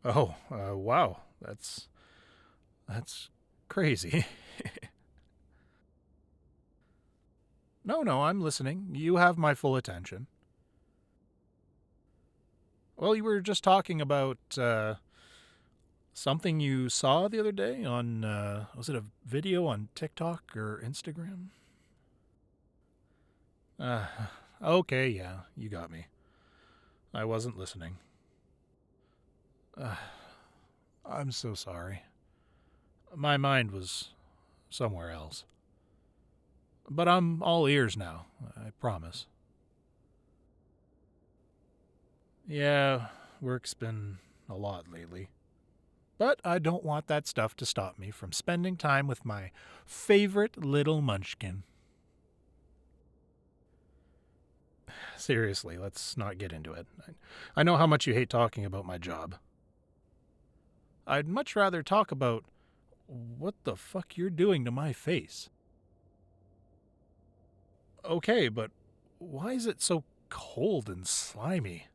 Oh, wow. That's crazy. No, I'm listening. You have my full attention. Well, you were just talking about something you saw the other day on, was it a video on TikTok or Instagram? Uh, okay, yeah, you got me. I wasn't listening. Uh, I'm so sorry. My mind was somewhere else. But I'm all ears now, I promise. Yeah, work's been a lot lately. But I don't want that stuff to stop me from spending time with my favorite little munchkin. Seriously, let's not get into it. I know how much you hate talking about my job. I'd much rather talk about what the fuck you're doing to my face. Okay, but why is it so cold and slimy?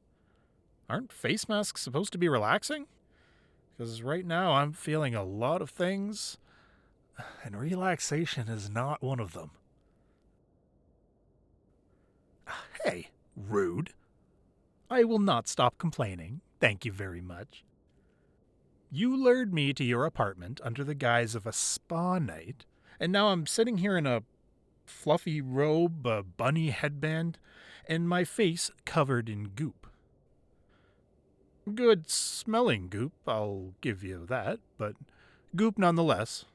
Aren't face masks supposed to be relaxing? Because right now I'm feeling a lot of things, and relaxation is not one of them. Hey, rude. I will not stop complaining. Thank you very much. You lured me to your apartment under the guise of a spa night, and now I'm sitting here in a fluffy robe, a bunny headband, and my face covered in goop. Good smelling goop, I'll give you that, but goop nonetheless.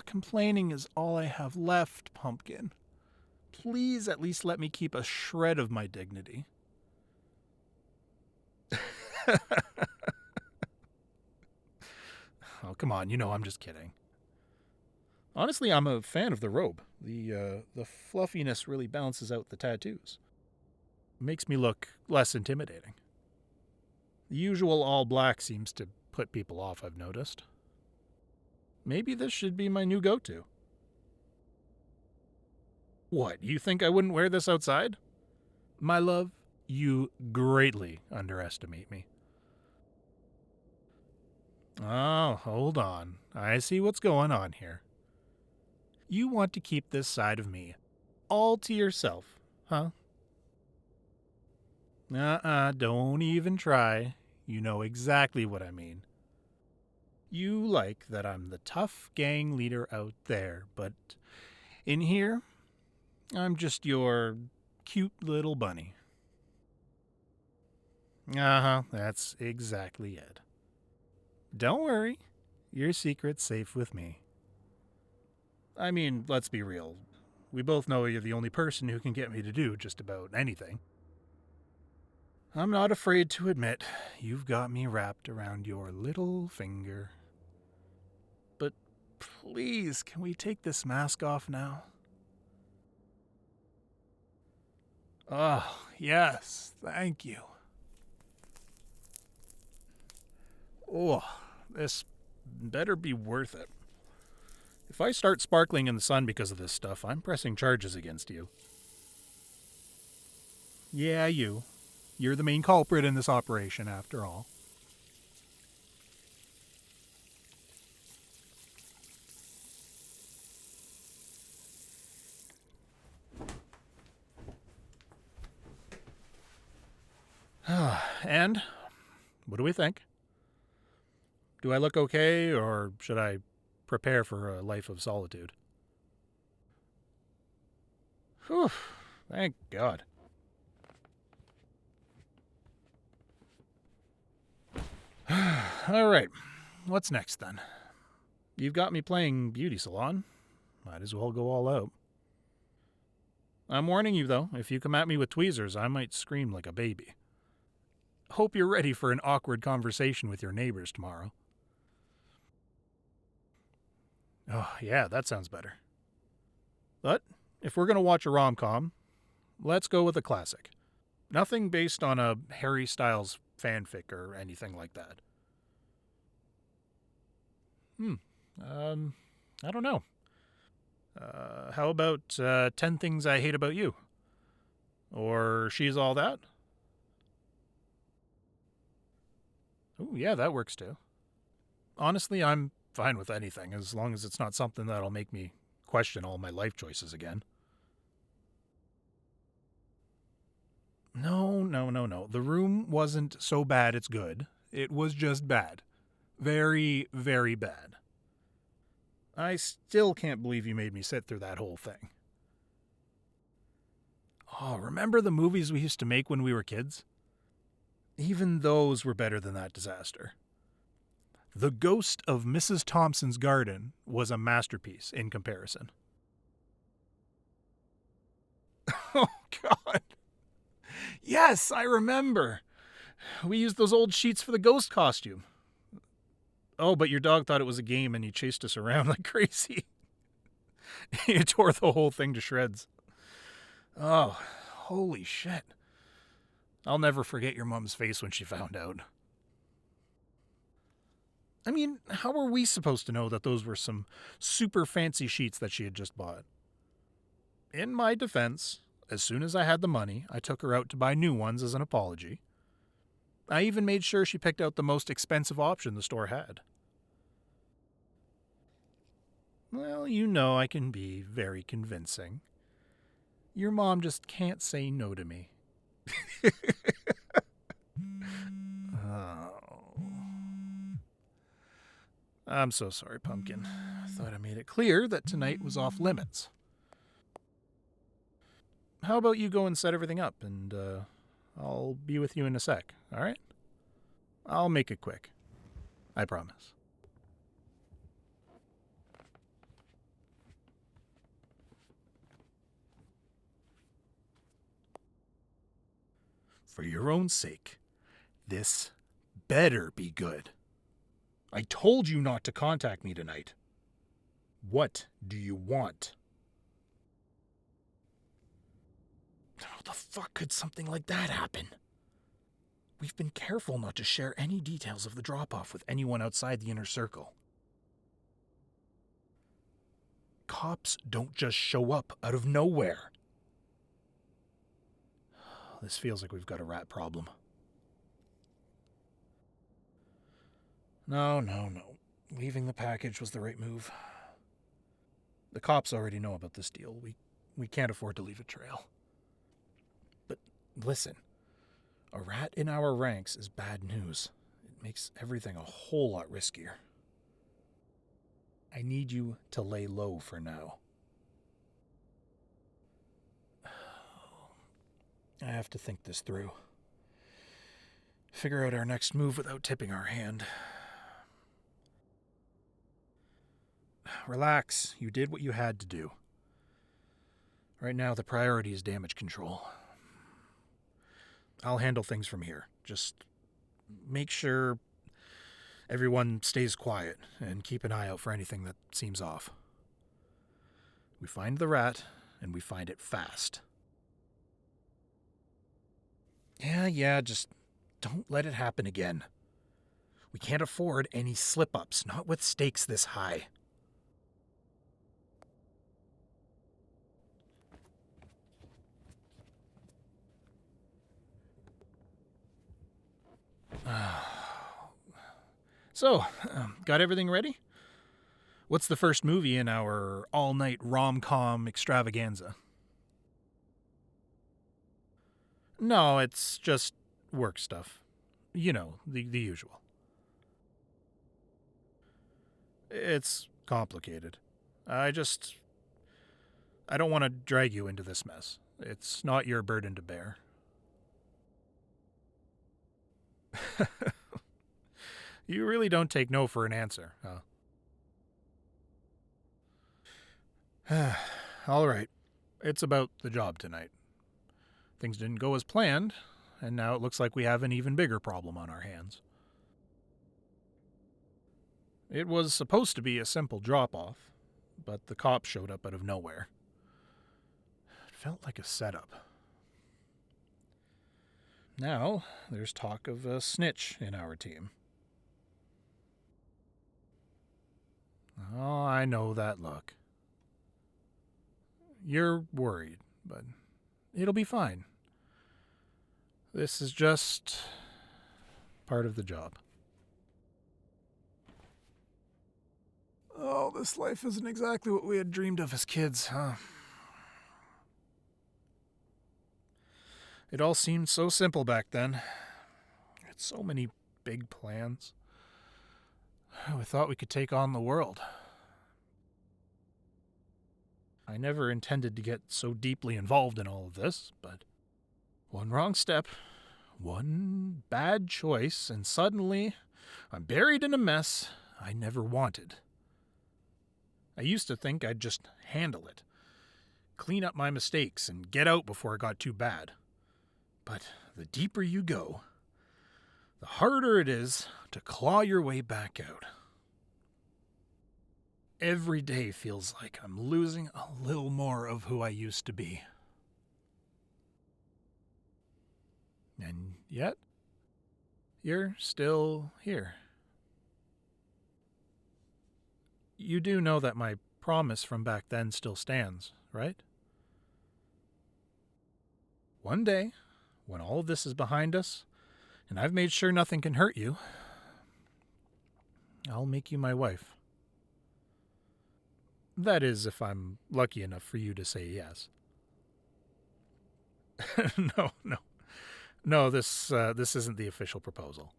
Complaining is all I have left, Pumpkin. Please at least let me keep a shred of my dignity. Oh, come on, you know I'm just kidding. Honestly, I'm a fan of the robe. The fluffiness really balances out the tattoos. Makes me look less intimidating. The usual all black seems to put people off, I've noticed. Maybe this should be my new go-to. What, you think I wouldn't wear this outside? My love, you greatly underestimate me. Oh, hold on. I see what's going on here. You want to keep this side of me all to yourself, huh? Don't even try. You know exactly what I mean. You like that I'm the tough gang leader out there, but in here, I'm just your cute little bunny. That's exactly it. Don't worry, your secret's safe with me. I mean, let's be real. We both know you're the only person who can get me to do just about anything. I'm not afraid to admit you've got me wrapped around your little finger. But please, can we take this mask off now? Oh, yes, thank you. Oh, this better be worth it. If I start sparkling in the sun because of this stuff, I'm pressing charges against you. Yeah, you. You're the main culprit in this operation, after all. And what do we think? Do I look okay, or should I prepare for a life of solitude? Whew, thank God. All right, what's next then? You've got me playing beauty salon. Might as well go all out. I'm warning you, though, if you come at me with tweezers, I might scream like a baby. Hope you're ready for an awkward conversation with your neighbors tomorrow. Oh, yeah, that sounds better. But if we're going to watch a rom com, let's go with a classic. Nothing based on a Harry Styles fanfic or anything like that. Hmm. Um, I don't know. How about 10 Things I Hate About You? Or She's All That? Ooh, yeah, that works too. Honestly, I'm fine with anything, as long as it's not something that'll make me question all my life choices again. No. The room wasn't so bad it's good. It was just bad. Very, very bad. I still can't believe you made me sit through that whole thing. Oh, remember the movies we used to make when we were kids? Even those were better than that disaster. The Ghost of Mrs. Thompson's Garden was a masterpiece in comparison. Oh, God. Yes, I remember. We used those old sheets for the ghost costume. Oh, but your dog thought it was a game and he chased us around like crazy. He tore the whole thing to shreds. Oh, holy shit. I'll never forget your mom's face when she found out. I mean, how were we supposed to know that those were some super fancy sheets that she had just bought? In my defense, as soon as I had the money, I took her out to buy new ones as an apology. I even made sure she picked out the most expensive option the store had. Well, you know I can be very convincing. Your mom just can't say no to me. Oh. I'm so sorry, Pumpkin. I thought I made it clear that tonight was off limits. How about you go and set everything up, and I'll be with you in a sec, alright? I'll make it quick. I promise. For your own sake, this better be good. I told you not to contact me tonight. What do you want? How the fuck could something like that happen? We've been careful not to share any details of the drop-off with anyone outside the inner circle. Cops don't just show up out of nowhere. This feels like we've got a rat problem. No. Leaving the package was the right move. The cops already know about this deal. We can't afford to leave a trail. But listen, a rat in our ranks is bad news. It makes everything a whole lot riskier. I need you to lay low for now. I have to think this through. Figure out our next move without tipping our hand. Relax. You did what you had to do. Right now, the priority is damage control. I'll handle things from here. Just make sure everyone stays quiet and keep an eye out for anything that seems off. We find the rat, and we find it fast. Yeah, just don't let it happen again. We can't afford any slip-ups, not with stakes this high. So, got everything ready? What's the first movie in our all-night rom-com extravaganza? No, it's just work stuff. You know, the usual. It's complicated. I don't want to drag you into this mess. It's not your burden to bear. You really don't take no for an answer, huh? All right. It's about the job tonight. Things didn't go as planned, and now it looks like we have an even bigger problem on our hands. It was supposed to be a simple drop-off, but the cops showed up out of nowhere. It felt like a setup. Now, there's talk of a snitch in our team. Oh, I know that look. You're worried, but it'll be fine. This is just part of the job. Oh, this life isn't exactly what we had dreamed of as kids, huh? It all seemed so simple back then. We had so many big plans. We thought we could take on the world. I never intended to get so deeply involved in all of this, but one wrong step, one bad choice, and suddenly I'm buried in a mess I never wanted. I used to think I'd just handle it, clean up my mistakes, and get out before it got too bad. But the deeper you go, the harder it is to claw your way back out. Every day feels like I'm losing a little more of who I used to be. And yet, you're still here. You do know that my promise from back then still stands, right? One day, when all of this is behind us, and I've made sure nothing can hurt you, I'll make you my wife. That is, if I'm lucky enough for you to say yes. No, this isn't the official proposal.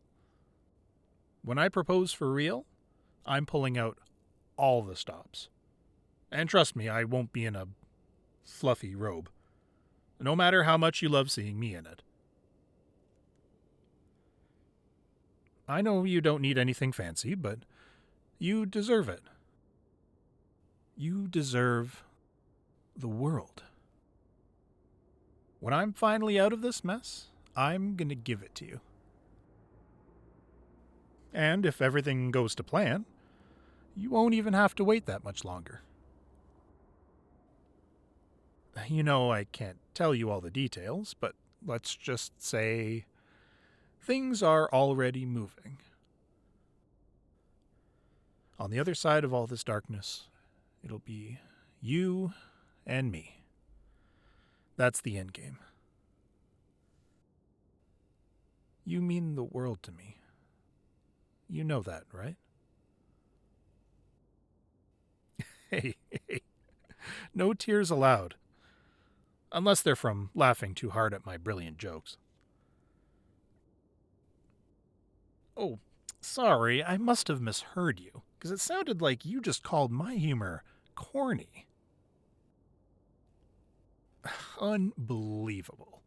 When I propose for real, I'm pulling out all the stops. And trust me, I won't be in a fluffy robe, no matter how much you love seeing me in it. I know you don't need anything fancy, but you deserve it. You deserve the world. When I'm finally out of this mess, I'm gonna give it to you. And if everything goes to plan, you won't even have to wait that much longer. You know, I can't tell you all the details, but let's just say things are already moving. On the other side of all this darkness, it'll be you and me. That's the end game. You mean the world to me. You know that, right? Hey, no tears allowed. Unless they're from laughing too hard at my brilliant jokes. Oh, sorry, I must have misheard you, because it sounded like you just called my humor corny. Unbelievable.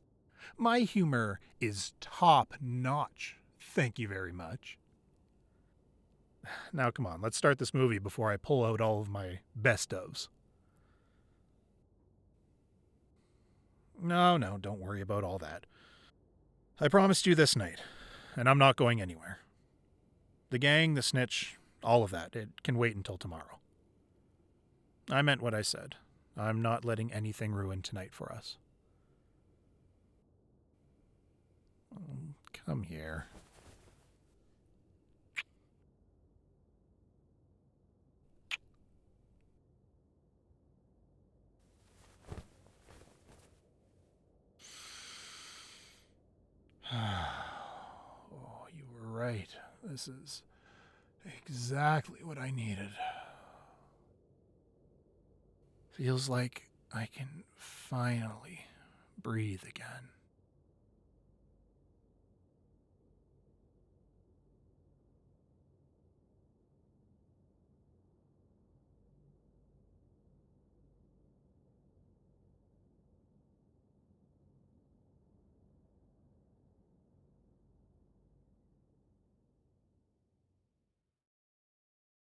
My humor is top notch. Thank you very much. Now, come on, let's start this movie before I pull out all of my best ofs. No, don't worry about all that. I promised you this night, and I'm not going anywhere. The gang, the snitch, all of that, it can wait until tomorrow. I meant what I said. I'm not letting anything ruin tonight for us. Come here. Oh, you were right. This is exactly what I needed. Feels like I can finally breathe again.